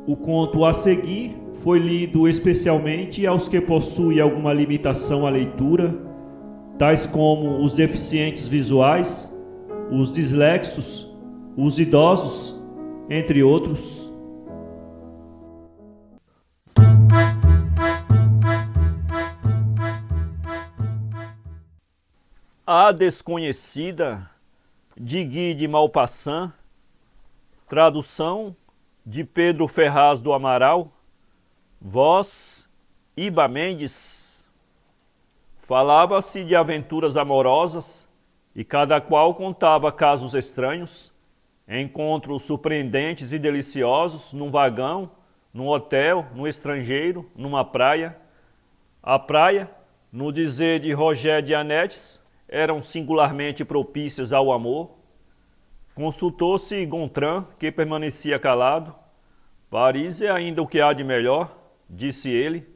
O conto a seguir foi lido especialmente aos que possuem alguma limitação à leitura, tais como os deficientes visuais, os dislexos, os idosos, entre outros. A Desconhecida, de Guy de Maupassant, tradução de Pedro Ferraz do Amaral, voz Iba Mendes. Falava-se de aventuras amorosas e cada qual contava casos estranhos, encontros surpreendentes e deliciosos num vagão, num hotel, no estrangeiro, numa praia. A praia, no dizer de Roger de Anettes, eram singularmente propícias ao amor. Consultou-se Gontran, que permanecia calado. Paris é ainda o que há de melhor, disse ele.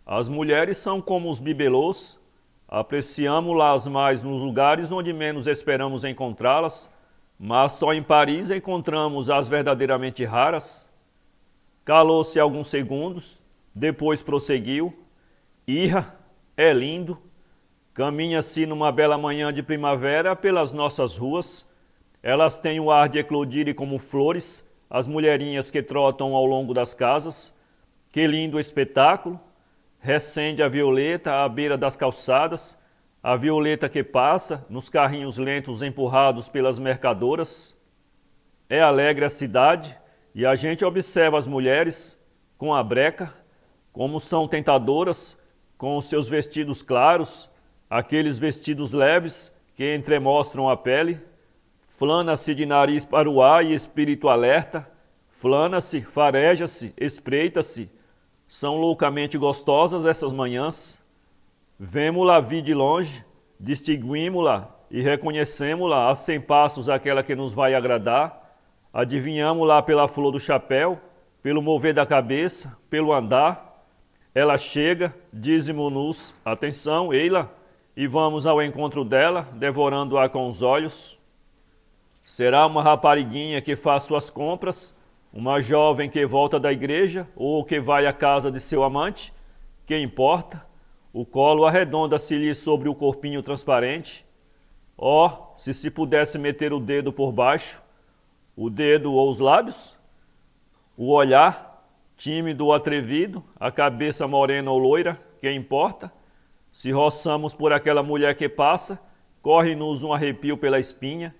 As mulheres são como os bibelôs, apreciamo-las mais nos lugares onde menos esperamos encontrá-las, mas só em Paris encontramos as verdadeiramente raras. Calou-se alguns segundos, depois prosseguiu. Irra, é lindo. Caminha-se numa bela manhã de primavera pelas nossas ruas. Elas têm o ar de eclodirem como flores, as mulherinhas que trotam ao longo das casas. Que lindo espetáculo! Recende a violeta à beira das calçadas, a violeta que passa nos carrinhos lentos empurrados pelas mercadoras. É alegre a cidade e a gente observa as mulheres com a breca, como são tentadoras, com os seus vestidos claros, aqueles vestidos leves que entremostram a pele. Flana-se de nariz para o ar e espírito alerta, flana-se, fareja-se, espreita-se. São loucamente gostosas essas manhãs. Vemo-la vir de longe, distinguimo-la e reconhecemo-la a 100 passos aquela que nos vai agradar. Adivinhamo-la pela flor do chapéu, pelo mover da cabeça, pelo andar. Ela chega, dizemo-nos, atenção, ei-la, e vamos ao encontro dela, devorando-a com os olhos. Será uma rapariguinha que faz suas compras, uma jovem que volta da igreja ou que vai à casa de seu amante? Que importa? O colo arredonda-se-lhe sobre o corpinho transparente. Oh, se pudesse meter o dedo por baixo, o dedo ou os lábios? O olhar, tímido ou atrevido, a cabeça morena ou loira, que importa? Se roçamos por aquela mulher que passa, corre-nos um arrepio pela espinha.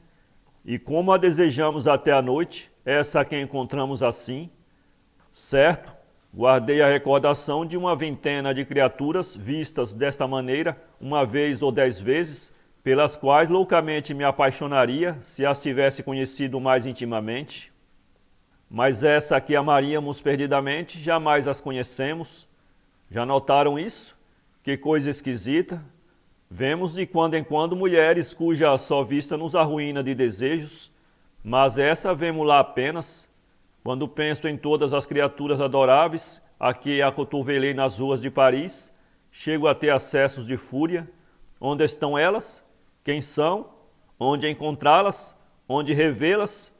E como a desejamos até a noite, essa a quem encontramos assim. Certo, guardei a recordação de uma vintena de criaturas vistas desta maneira, uma vez ou 10 vezes, pelas quais loucamente me apaixonaria se as tivesse conhecido mais intimamente. Mas essa a que amaríamos perdidamente, jamais as conhecemos. Já notaram isso? Que coisa esquisita! Vemos de quando em quando mulheres cuja só vista nos arruína de desejos, mas essa vemo-la apenas. Quando penso em todas as criaturas adoráveis a que acotovelei nas ruas de Paris, chego a ter acessos de fúria. Onde estão elas? Quem são? Onde encontrá-las? Onde revê-las?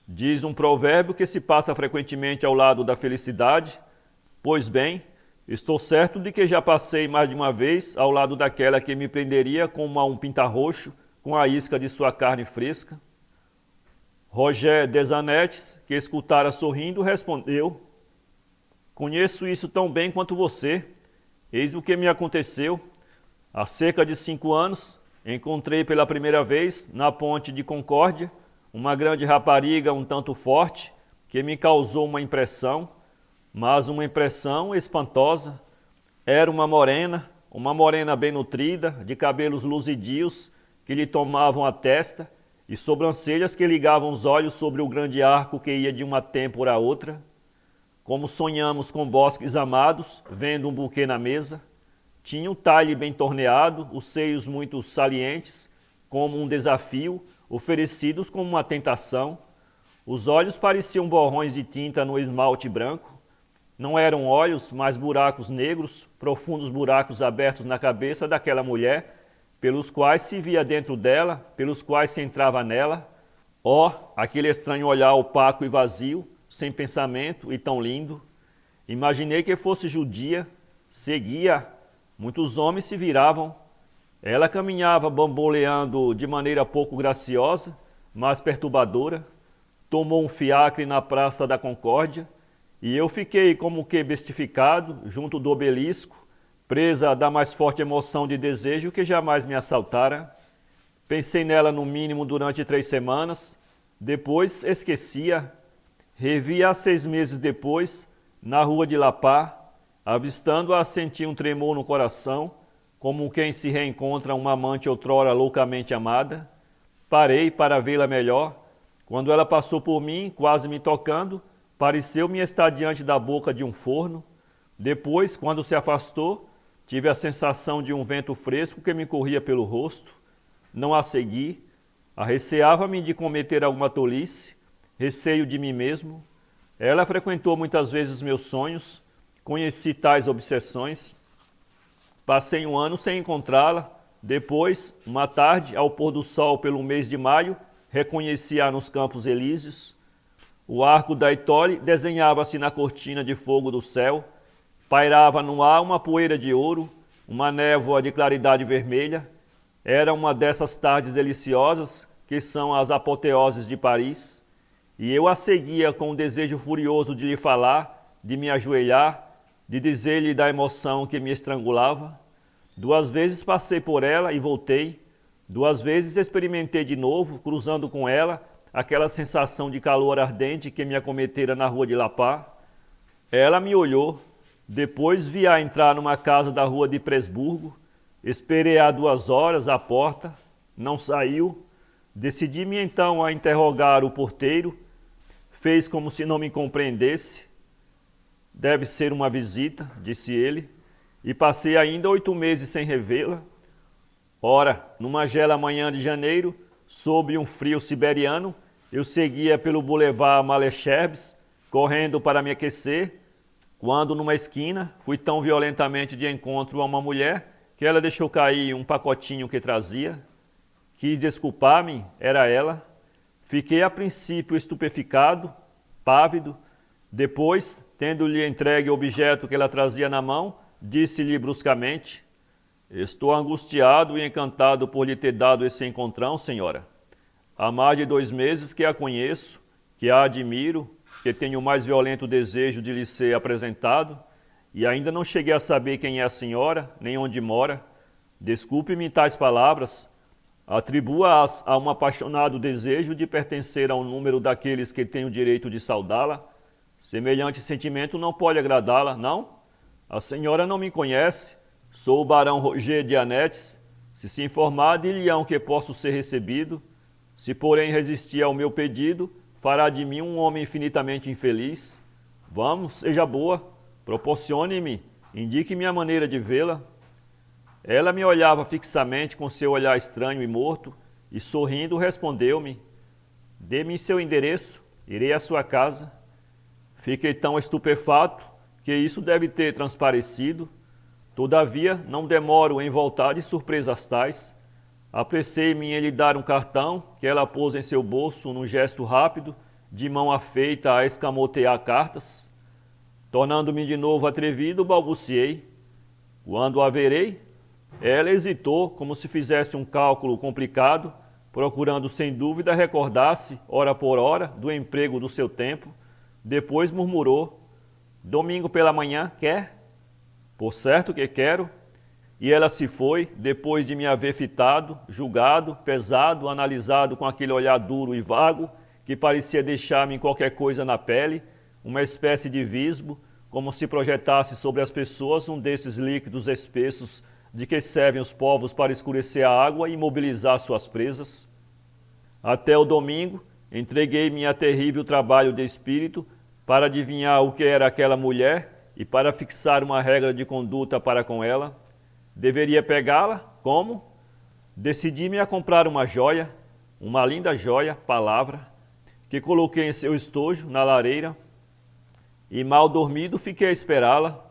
Diz um provérbio que se passa frequentemente ao lado da felicidade. Pois bem, estou certo de que já passei mais de uma vez ao lado daquela que me prenderia como a um pinta-roxo com a isca de sua carne fresca. Roger des Annettes, que escutara sorrindo, respondeu: conheço isso tão bem quanto você. Eis o que me aconteceu. Há cerca de 5 anos, encontrei pela primeira vez, na ponte de Concórdia, uma grande rapariga um tanto forte, que me causou uma impressão, mas uma impressão espantosa. Era uma morena bem nutrida, de cabelos luzidios que lhe tomavam a testa e sobrancelhas que ligavam os olhos sobre o grande arco que ia de uma têmpora a outra. Como sonhamos com bosques amados, vendo um buquê na mesa. Tinha um talhe bem torneado, os seios muito salientes, como um desafio, oferecidos como uma tentação. Os olhos pareciam borrões de tinta no esmalte branco. Não eram olhos, mas buracos negros, profundos buracos abertos na cabeça daquela mulher, pelos quais se via dentro dela, pelos quais se entrava nela. Oh, aquele estranho olhar opaco e vazio, sem pensamento e tão lindo. Imaginei que fosse judia, seguia, muitos homens se viravam. Ela caminhava bamboleando de maneira pouco graciosa, mas perturbadora. Tomou um fiacre na Praça da Concórdia e eu fiquei como que bestificado junto do obelisco, presa da mais forte emoção de desejo que jamais me assaltara. Pensei nela no mínimo durante 3 semanas, depois esquecia. Revi-a 6 meses depois, na rua de Lapá. Avistando-a, senti um tremor no coração, como quem se reencontra uma amante outrora loucamente amada. Parei para vê-la melhor. Quando ela passou por mim, quase me tocando, pareceu-me estar diante da boca de um forno. Depois, quando se afastou, tive a sensação de um vento fresco que me corria pelo rosto. Não a segui. Arreceava-me de cometer alguma tolice, receio de mim mesmo. Ela frequentou muitas vezes meus sonhos, conheci tais obsessões. Passei 1 ano sem encontrá-la. Depois, uma tarde, ao pôr do sol pelo mês de maio, reconheci-a nos Campos Elíseos. O arco da Itole desenhava-se na cortina de fogo do céu. Pairava no ar uma poeira de ouro, uma névoa de claridade vermelha. Era uma dessas tardes deliciosas que são as apoteoses de Paris. E eu a seguia com um desejo furioso de lhe falar, de me ajoelhar, de dizer-lhe da emoção que me estrangulava. 2 vezes passei por ela e voltei. 2 vezes experimentei de novo, cruzando com ela, aquela sensação de calor ardente que me acometera na rua de Lapá. Ela me olhou, depois vi-a entrar numa casa da rua de Presburgo. Esperei-a 2 horas à porta, não saiu. Decidi-me então a interrogar o porteiro. Fez como se não me compreendesse. Deve ser uma visita, disse ele, e passei ainda 8 meses sem revê-la. Ora, numa gela manhã de janeiro, sob um frio siberiano, eu seguia pelo Boulevard Malesherbes, correndo para me aquecer, quando numa esquina fui tão violentamente de encontro a uma mulher que ela deixou cair um pacotinho que trazia. Quis desculpar-me, era ela. Fiquei a princípio estupeficado, pávido. Depois, tendo-lhe entregue o objeto que ela trazia na mão, disse-lhe bruscamente: estou angustiado e encantado por lhe ter dado esse encontrão, senhora. Há mais de 2 meses que a conheço, que a admiro, que tenho o mais violento desejo de lhe ser apresentado, e ainda não cheguei a saber quem é a senhora, nem onde mora. Desculpe-me tais palavras, atribua-as a um apaixonado desejo de pertencer ao número daqueles que têm o direito de saudá-la. Semelhante sentimento não pode agradá-la, não? A senhora não me conhece. Sou o barão Roger de Anetes. Se informar, dir-lhe-ão que posso ser recebido. Se, porém, resistir ao meu pedido, fará de mim um homem infinitamente infeliz. Vamos, seja boa, proporcione-me, indique-me a maneira de vê-la. Ela me olhava fixamente com seu olhar estranho e morto, e sorrindo respondeu-me: dê-me seu endereço, irei à sua casa. Fiquei tão estupefato que isso deve ter transparecido. Todavia, não demoro em voltar de surpresas tais. Apressei-me em lhe dar um cartão que ela pôs em seu bolso num gesto rápido, de mão afeita a escamotear cartas. Tornando-me de novo atrevido, balbuciei: quando a verei? Ela hesitou, como se fizesse um cálculo complicado, procurando sem dúvida recordar-se, hora por hora, do emprego do seu tempo. Depois murmurou: domingo pela manhã, quer? Por certo que quero. E ela se foi, depois de me haver fitado, julgado, pesado, analisado com aquele olhar duro e vago, que parecia deixar-me qualquer coisa na pele, uma espécie de visbo, como se projetasse sobre as pessoas um desses líquidos espessos de que servem os povos para escurecer a água e imobilizar suas presas. Até o domingo, entreguei-me a terrível trabalho de espírito para adivinhar o que era aquela mulher e para fixar uma regra de conduta para com ela. Deveria pegá-la? Como? Decidi-me a comprar uma joia, uma linda joia, palavra, que coloquei em seu estojo, na lareira, e mal dormido fiquei a esperá-la.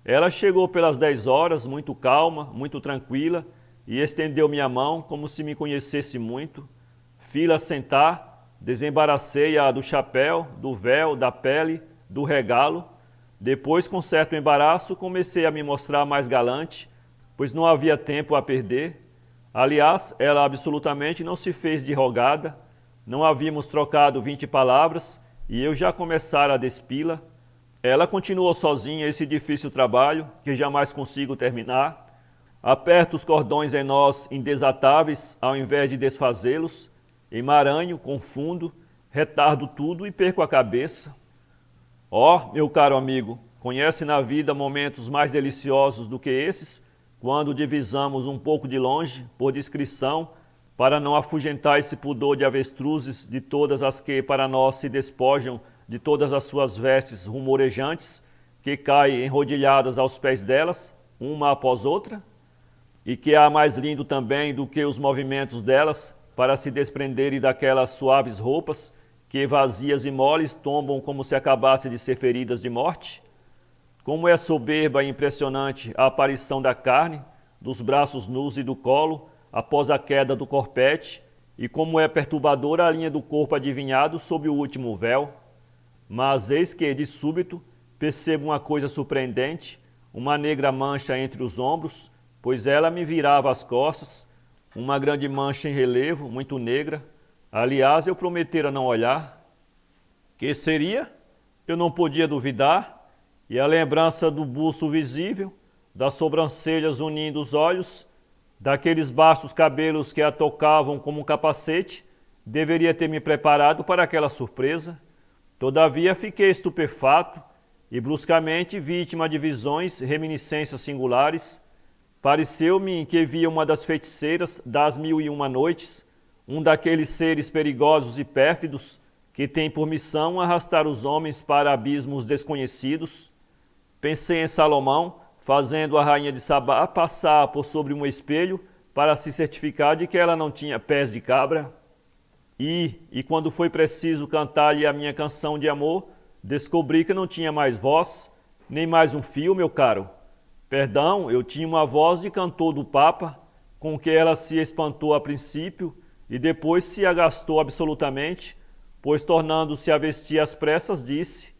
Ela chegou pelas 10 horas, muito calma, muito tranquila, e estendeu minha mão como se me conhecesse muito. Fi-la sentar, Desembaracei-a do chapéu, do véu, da pele, do regalo. Depois, com certo embaraço, comecei a me mostrar mais galante, pois não havia tempo a perder. Aliás, ela absolutamente não se fez de rogada. Não havíamos trocado 20 palavras e eu já começara a despí-la. Ela continuou sozinha esse difícil trabalho, que jamais consigo terminar. Aperto os cordões em nós indesatáveis, ao invés de desfazê-los. Emaranho, confundo, retardo tudo e perco a cabeça. Ó, meu caro amigo, conhece na vida momentos mais deliciosos do que esses, quando divisamos um pouco de longe, por discrição, para não afugentar esse pudor de avestruzes de todas as que para nós se despojam de todas as suas vestes rumorejantes, que caem enrodilhadas aos pés delas, uma após outra, e que há mais lindo também do que os movimentos delas, para se desprenderem daquelas suaves roupas, que vazias e moles tombam como se acabassem de ser feridas de morte? Como é soberba e impressionante a aparição da carne, dos braços nus e do colo, após a queda do corpete, e como é perturbadora a linha do corpo adivinhado sob o último véu. Mas eis que, de súbito, percebo uma coisa surpreendente, uma negra mancha entre os ombros, pois ela me virava as costas, uma grande mancha em relevo, muito negra. Aliás, eu prometera não olhar. Que seria? Eu não podia duvidar, e a lembrança do buço visível, das sobrancelhas unindo os olhos, daqueles baixos cabelos que a tocavam como um capacete, deveria ter me preparado para aquela surpresa. Todavia fiquei estupefato e bruscamente vítima de visões, reminiscências singulares. Pareceu-me que via uma das feiticeiras das 1001 noites, um daqueles seres perigosos e pérfidos que tem por missão arrastar os homens para abismos desconhecidos. Pensei em Salomão, fazendo a rainha de Sabá passar por sobre um espelho para se certificar de que ela não tinha pés de cabra. E quando foi preciso cantar-lhe a minha canção de amor, descobri que não tinha mais voz, nem mais um fio, meu caro. Perdão, eu tinha uma voz de cantor do Papa, com que ela se espantou a princípio e depois se agastou absolutamente, pois tornando-se a vestir às pressas, disse: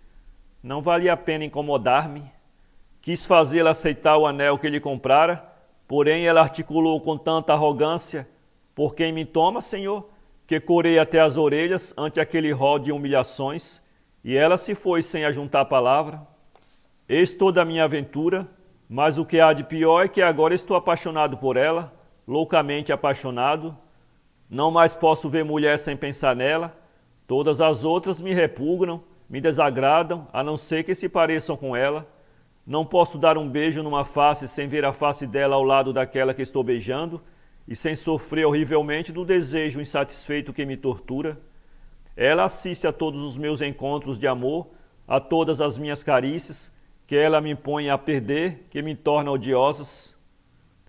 não valia a pena incomodar-me. Quis fazê-la aceitar o anel que lhe comprara, porém ela articulou com tanta arrogância: por quem me toma, senhor? Que corei até as orelhas ante aquele rol de humilhações, e ela se foi sem ajuntar palavra. Eis toda a minha aventura, mas o que há de pior é que agora estou apaixonado por ela, loucamente apaixonado. Não mais posso ver mulher sem pensar nela. Todas as outras me repugnam, me desagradam, a não ser que se pareçam com ela. Não posso dar um beijo numa face sem ver a face dela ao lado daquela que estou beijando, e sem sofrer horrivelmente do desejo insatisfeito que me tortura. Ela assiste a todos os meus encontros de amor, a todas as minhas carícias, que ela me impõe a perder, que me torna odiosas.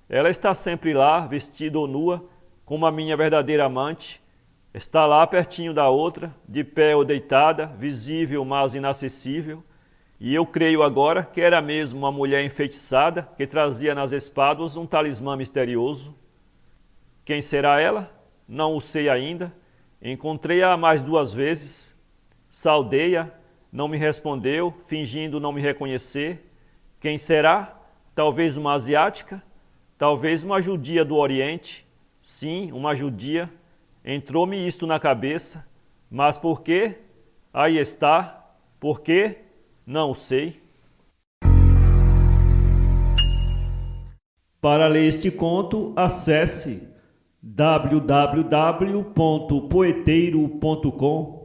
Ela está sempre lá, vestida ou nua, como a minha verdadeira amante. Está lá pertinho da outra, de pé ou deitada, visível, mas inacessível. E eu creio agora que era mesmo uma mulher enfeitiçada que trazia nas espáduas um talismã misterioso. Quem será ela? Não o sei ainda. Encontrei-a mais 2 vezes. Saudei-a, não me respondeu, fingindo não me reconhecer. Quem será? Talvez uma asiática? Talvez uma judia do Oriente? Sim, uma judia. Entrou-me isto na cabeça. Mas por quê? Aí está. Por quê? Não o sei. Para ler este conto, acesse www.poeteiro.com